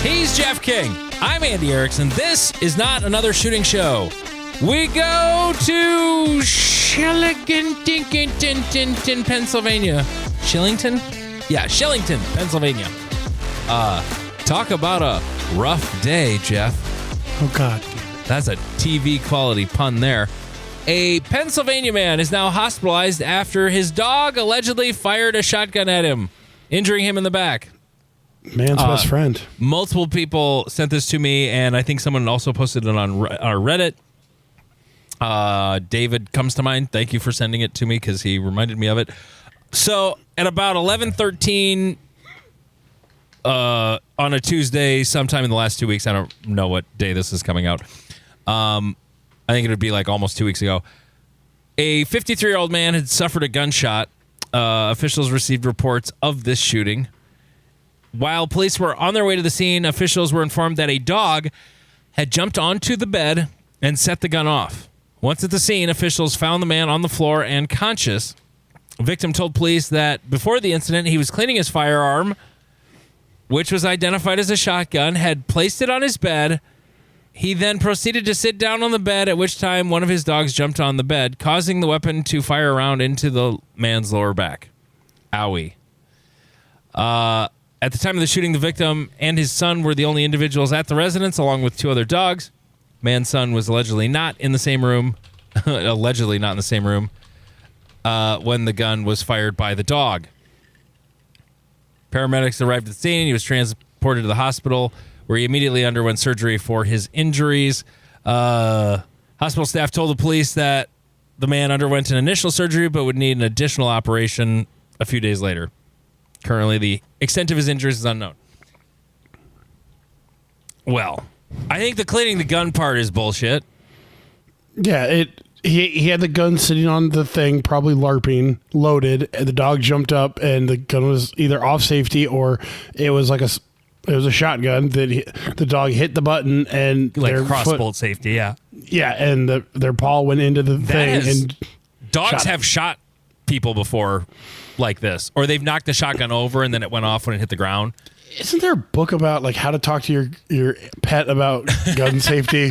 He's Jeff King. I'm Andy Erickson. This is not another shooting show. We go to Shillington, Pennsylvania. Shillington? Yeah, Shillington, Pennsylvania. Talk about a rough day, Jeff. Oh, God. That's a TV quality pun there. A Pennsylvania man is now hospitalized after his dog allegedly fired a shotgun at him, injuring him in the back. Man's best friend. Multiple people sent this to me, and I think someone also posted it on our Reddit. David comes to mind. Thank you for sending it to me because he reminded me of it. So at about 11:13 on a Tuesday, sometime in the last 2 weeks, I don't know what day this is coming out. I think it would be like almost 2 weeks ago. A 53-year-old man had suffered a gunshot. Officials received reports of this shooting. While police were on their way to the scene, officials were informed that a dog had jumped onto the bed and set the gun off. Once at the scene, officials found the man on the floor and conscious. The victim told police that before the incident, he was cleaning his firearm, which was identified as a shotgun, had placed it on his bed. He then proceeded to sit down on the bed, at which time one of his dogs jumped on the bed, causing the weapon to fire a round into the man's lower back. Owie. At the time of the shooting, the victim and his son were the only individuals at the residence, along with two other dogs. Man's son was allegedly not in the same room, when the gun was fired by the dog. Paramedics arrived at the scene. He was transported to the hospital, where he immediately underwent surgery for his injuries. Hospital staff told the police that the man underwent an initial surgery, but would need an additional operation a few days later. Currently, the extent of his injuries is unknown. Well, I think the cleaning the gun part is bullshit. Yeah, he had the gun sitting on the thing, probably LARPing, loaded, and the dog jumped up, and the gun was either off safety or it was like a shotgun that the dog hit the button and like crossbolt safety, yeah. Yeah, and their paw went into the thing. And dogs have shot people before like this, or they've knocked the shotgun over and then it went off when it hit the ground. Isn't there a book about like how to talk to your pet about gun safety?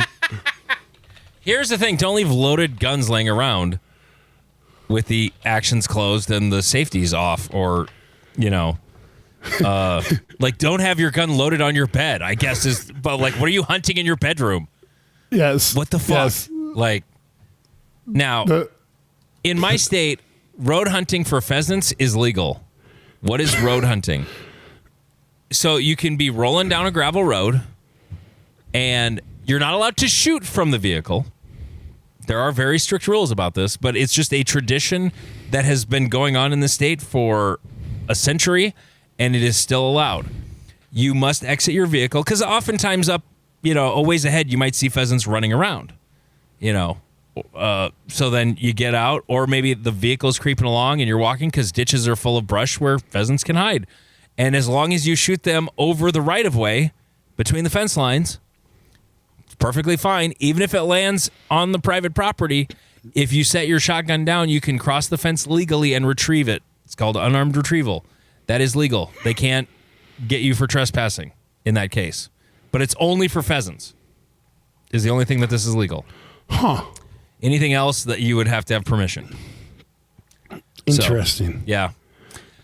Here's the thing. Don't leave loaded guns laying around with the actions closed and the safeties off, or, like don't have your gun loaded on your bed, I guess but like, what are you hunting in your bedroom? Yes. What the fuck? Yes. Like, now, in my state, road hunting for pheasants is legal. What is road hunting? So you can be rolling down a gravel road and you're not allowed to shoot from the vehicle. There are very strict rules about this, but it's just a tradition that has been going on in the state for a century, and it is still allowed. You must exit your vehicle because oftentimes a ways ahead, you might see pheasants running around, so then you get out, or maybe the vehicle's creeping along and you're walking because ditches are full of brush where pheasants can hide. And as long as you shoot them over the right of way between the fence lines, it's perfectly fine. Even if it lands on the private property, if you set your shotgun down, you can cross the fence legally and retrieve it. It's called unarmed retrieval. That is legal. They can't get you for trespassing in that case. But it's only for pheasants is the only thing that this is legal. Huh. Anything else that you would have to have permission. Interesting. So, yeah.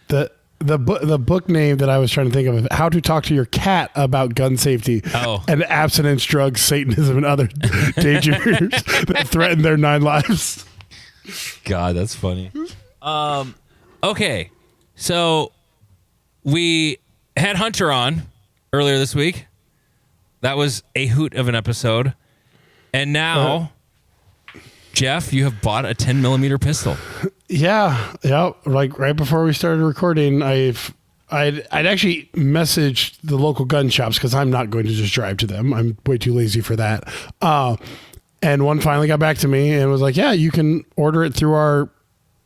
The book name that I was trying to think of is How to Talk to Your Cat About Gun Safety and Abstinence, Drugs, Satanism, and Other Dangers That Threaten Their 9 Lives. God, that's funny. Okay. So we had Hunter on earlier this week. That was a hoot of an episode. And now, Jeff, you have bought a 10mm pistol. Yeah. Like right before we started recording, I'd actually messaged the local gun shops because I'm not going to just drive to them. I'm way too lazy for that. And one finally got back to me and was like, yeah, you can order it through our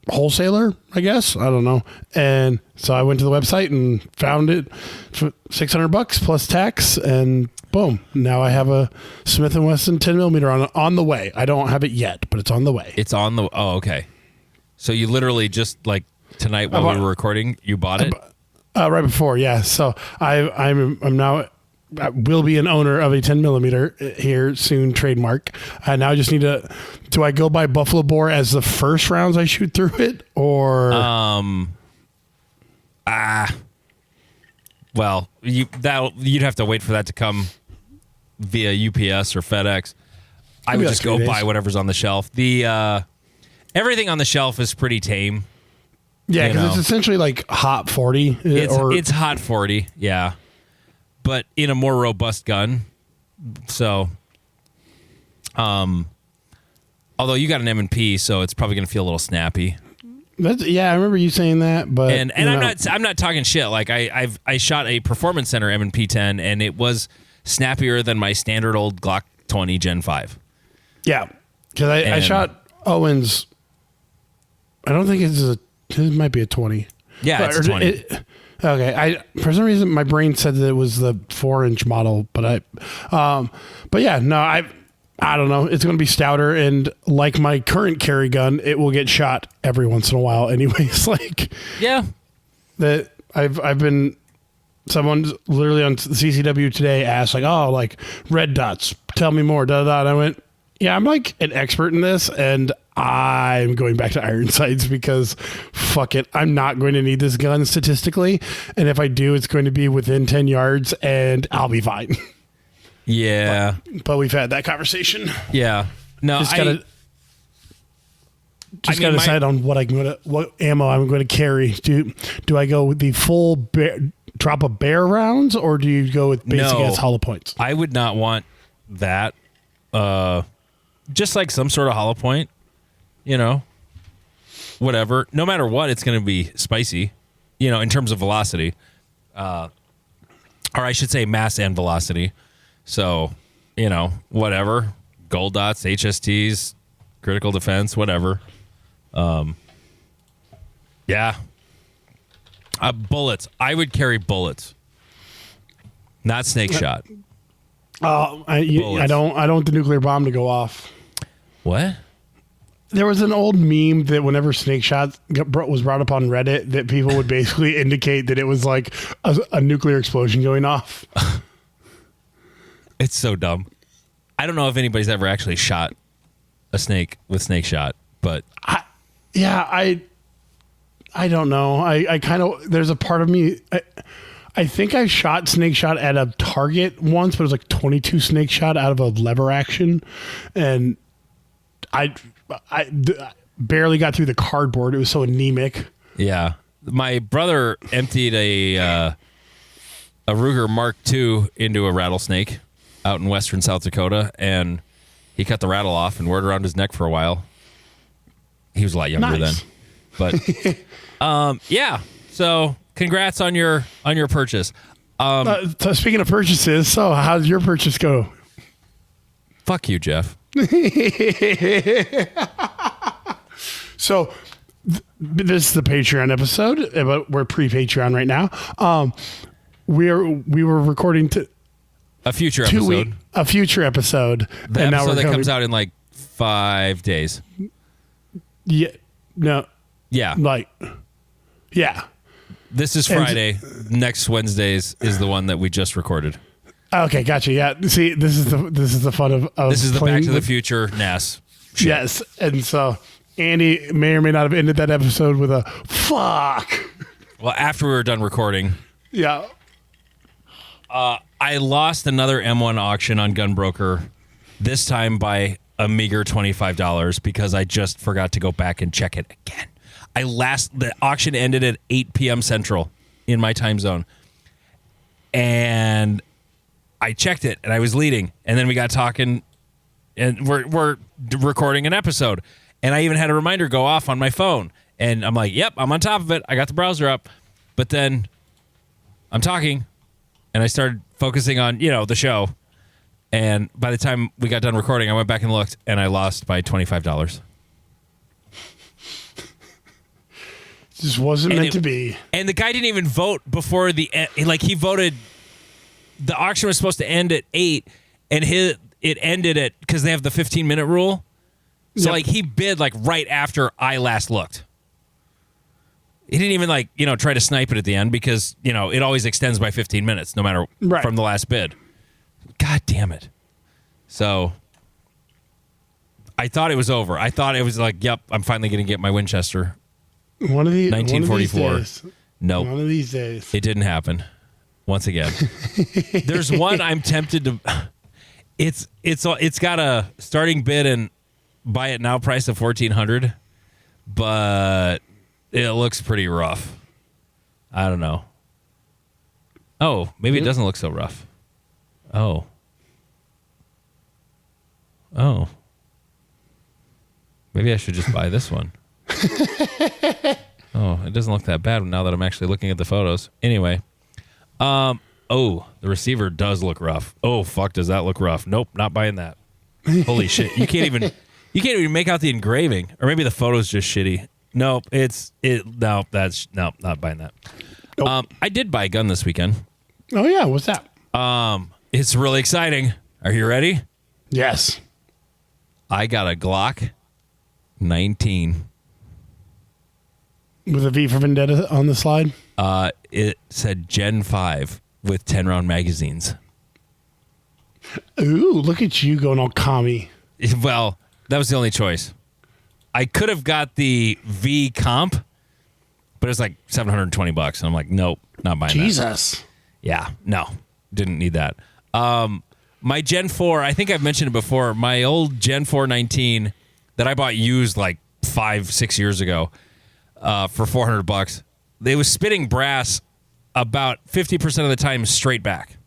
wholesaler, I guess. I don't know. And so I went to the website and found it for $600 plus tax, and boom. Now I have a Smith & Wesson 10mm on the way. I don't have it yet, but it's on the way. It's on the... Oh, okay. So you literally just, like, tonight while we were recording, you bought it? Right before, yeah. So I'm now I will be an owner of a 10 millimeter here soon, trademark. Now I just need to. Do I go by Buffalo Bore as the first rounds I shoot through it, or? Well, you'd have to wait for that to come via UPS or FedEx. I would just go buy whatever's on the shelf. The everything on the shelf is pretty tame. Yeah, because it's essentially like Hot 40. It's Hot 40, yeah, but in a more robust gun. So, although you got an M&P, so it's probably going to feel a little snappy. I remember you saying that, but and I'm not talking shit. Like I shot a Performance Center M&P 10, and it was snappier than my standard old Glock 20 Gen 5. Yeah, because I shot Owens. I don't think it might be a 20. Yeah, it's a 20. Okay, for some reason my brain said that it was the 4-inch model, but yeah, no, I don't know. It's going to be stouter, and like my current carry gun, it will get shot every once in a while. Anyways, like that I've been. Someone literally on CCW today asked, like, "Oh, like red dots. Tell me more." Da da. And I went, "Yeah, I'm like an expert in this, and I'm going back to iron sights because fuck it, I'm not going to need this gun statistically, and if I do, it's going to be within 10 yards, and I'll be fine." Yeah, but we've had that conversation. Yeah, no, just gotta decide on what ammo I'm going to carry. Do I go with the full drop of bear rounds, or do you go with basic as hollow points? I would not want that. Just like some sort of hollow point, whatever. No matter what, it's going to be spicy, in terms of velocity, or I should say mass and velocity. So, whatever. Gold dots, HSTs, critical defense, whatever. Yeah. Bullets. I would carry bullets, not snake shot. I don't want the nuclear bomb to go off. What? There was an old meme that whenever snake shot was brought up on Reddit, that people would basically indicate that it was like a nuclear explosion going off. It's so dumb. I don't know if anybody's ever actually shot a snake with snake shot, but I don't know. I kind of, there's a part of me, I think I shot snake shot at a target once, but it was like 22 snake shot out of a lever action, and I barely got through the cardboard. It was so anemic. Yeah, my brother emptied a Ruger Mark II into a rattlesnake out in western South Dakota, and he cut the rattle off and wore it around his neck for a while. He was a lot younger then, but yeah. So congrats on your purchase. So speaking of purchases, so how did your purchase go? Fuck you, Jeff. So this is the Patreon episode, but we're pre-Patreon right now. We were recording a future episode. A future episode. The and episode that comes out in like 5 days. Yeah. No. Yeah. Like. Yeah. This is Friday. Next Wednesday's is the one that we just recorded. Okay, gotcha. Yeah. See, this is the fun of this is the Back to the Future NAS. Shit. Yes, and so Andy may or may not have ended that episode with a fuck. Well, after we were done recording. Yeah. I lost another M1 auction on Gunbroker, this time by a meager $25 because I just forgot to go back and check it again. The auction ended at 8 p.m. Central in my time zone. And I checked it and I was leading. And then we got talking and we're recording an episode. And I even had a reminder go off on my phone. And I'm like, yep, I'm on top of it. I got the browser up. But then I'm talking and I started focusing on, the show. And by the time we got done recording, I went back and looked and I lost by $25. Just wasn't meant to be. And the guy didn't even vote before he voted. The auction was supposed to end at 8 and it ended at, because they have the 15-minute rule. So he bid right after I last looked. He didn't even try to snipe it at the end because, it always extends by 15 minutes no matter from the last bid. God damn it. So I thought it was over. I thought it was yep, I'm finally going to get my Winchester. One of these 1944. Nope. One of these days. It didn't happen. Once again. There's one I'm tempted to. It's got a starting bid and buy it now price of $1,400, but it looks pretty rough. I don't know. Oh, maybe it doesn't look so rough. Oh. Maybe I should just buy this one. Oh, it doesn't look that bad now that I'm actually looking at the photos. Anyway. The receiver does look rough. Oh, fuck, does that look rough? Nope, not buying that. Holy shit. You can't even make out the engraving. Or maybe the photo's just shitty. Nope, not buying that. Nope. I did buy a gun this weekend. Oh yeah, what's that? It's really exciting. Are you ready? Yes. I got a Glock 19. With a V for Vendetta on the slide? It said Gen 5 with 10-round magazines. Ooh, look at you going all commie. Well, that was the only choice. I could have got the V comp, but it was like $720. And I'm like, nope, not buying that. Jesus. Yeah, no, didn't need that. My Gen 4, I think I've mentioned it before, my old Gen 4 19 that I bought used like 5-6 years ago for $400. They was spitting brass about 50% of the time straight back.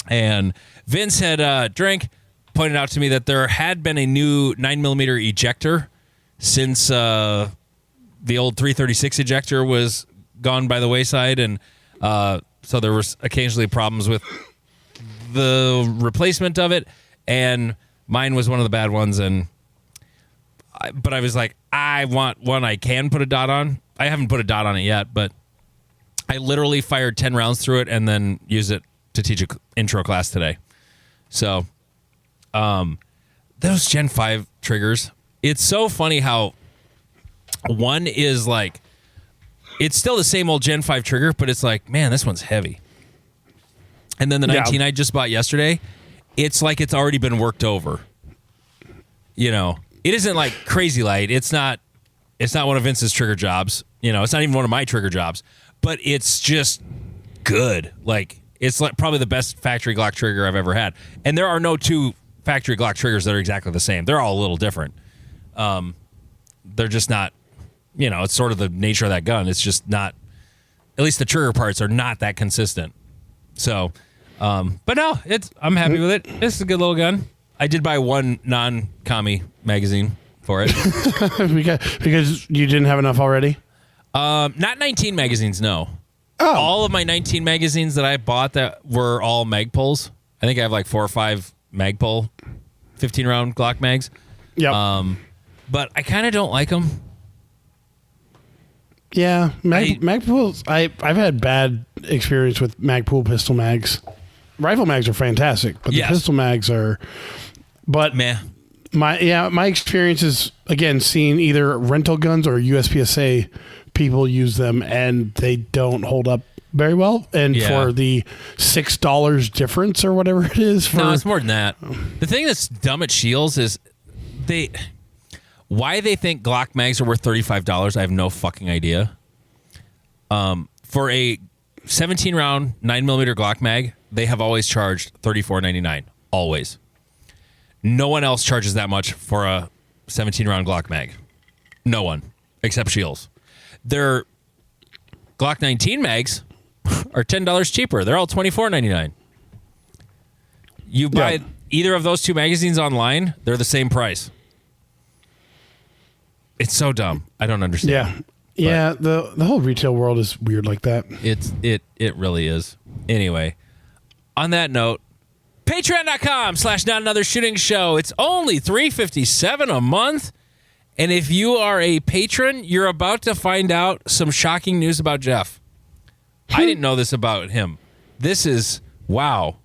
And Vince had pointed out to me that there had been a new 9mm ejector since the old 336 ejector was gone by the wayside. And so there was occasionally problems with the replacement of it. And mine was one of the bad ones. But I was like, I want one I can put a dot on. I haven't put a dot on it yet, but I literally fired 10 rounds through it and then used it to teach an intro class today. So, those Gen 5 triggers, it's so funny how one is like, it's still the same old Gen 5 trigger, but it's like, man, this one's heavy. And then the 19 I just bought yesterday, it's like it's already been worked over. It isn't like crazy light. It's not one of Vince's trigger jobs. It's not even one of my trigger jobs, but it's just good. Like, it's like probably the best factory Glock trigger I've ever had. And there are no two factory Glock triggers that are exactly the same. They're all a little different. They're just not, it's sort of the nature of that gun. It's just not, at least the trigger parts are not that consistent. So, but no, I'm happy with it. It's a good little gun. I did buy one non-commie magazine for it. because you didn't have enough already? Not 19 magazines, no. Oh. All of my 19 magazines that I bought that were all Magpuls. I think I have like 4 or 5 Magpul 15-round Glock mags. Yep. But I kind of don't like them. Yeah, Magpuls. I've had bad experience with Magpul pistol mags. Rifle mags are fantastic, but the pistol mags are. But meh. My experience is, again, seeing either rental guns or USPSA people use them, and they don't hold up very well. And for the $6 difference or whatever it is, no, it's more than that. The thing that's dumb at Shields is why they think Glock mags are worth $35. I have no fucking idea. For a 17-round 9mm Glock mag, they have always charged $34.99. Always. No one else charges that much for a 17-round Glock mag. No one, except Shields. Their Glock 19 mags are $10 cheaper. They're all $24.99. You buy either of those two magazines online, they're the same price. It's so dumb. I don't understand. Yeah. The whole retail world is weird like that. It really is. Anyway, on that note, Patreon.com/Not Another Shooting Show. It's only $3.57 a month. And if you are a patron, you're about to find out some shocking news about Jeff. I didn't know this about him. This is wow.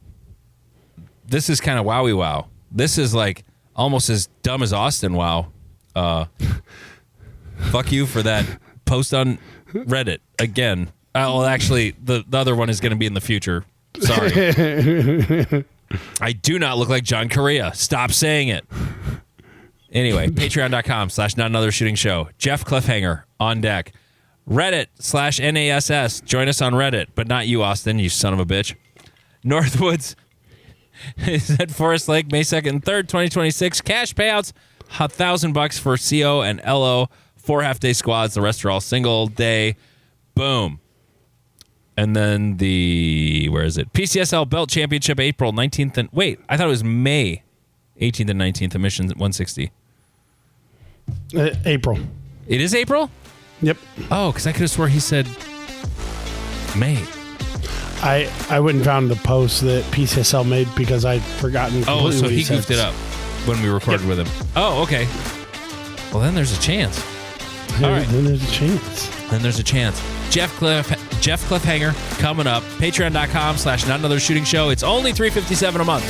This is kind of wowie wow. This is like almost as dumb as Austin wow. Fuck you for that post on Reddit again. Well, actually, the other one is going to be in the future. Sorry. I do not look like John Correa. Stop saying it. Anyway, patreon.com/not another shooting show. Jeff Cliffhanger on deck. Reddit/NASS. Join us on Reddit, but not you, Austin, you son of a bitch. Northwoods is at Forest Lake, May 2nd and 3rd, 2026. Cash payouts, $1,000 for CO and LO. 4 half-day squads. The rest are all single day. Boom. And then where is it? PCSL Belt Championship, April 19th. I thought it was May 18th and 19th, Emissions at 160. April. It is April? Yep. Oh, because I could have swore he said May. I went and found the post that PCSL made because I'd forgotten. Oh, so what he goofed it up when we recorded with him. Oh, okay. Well, then there's a chance. All right. Then there's a chance. Then there's a chance. Jeff Cliffhanger coming up. Patreon.com/not another shooting show. It's only $3.57 a month.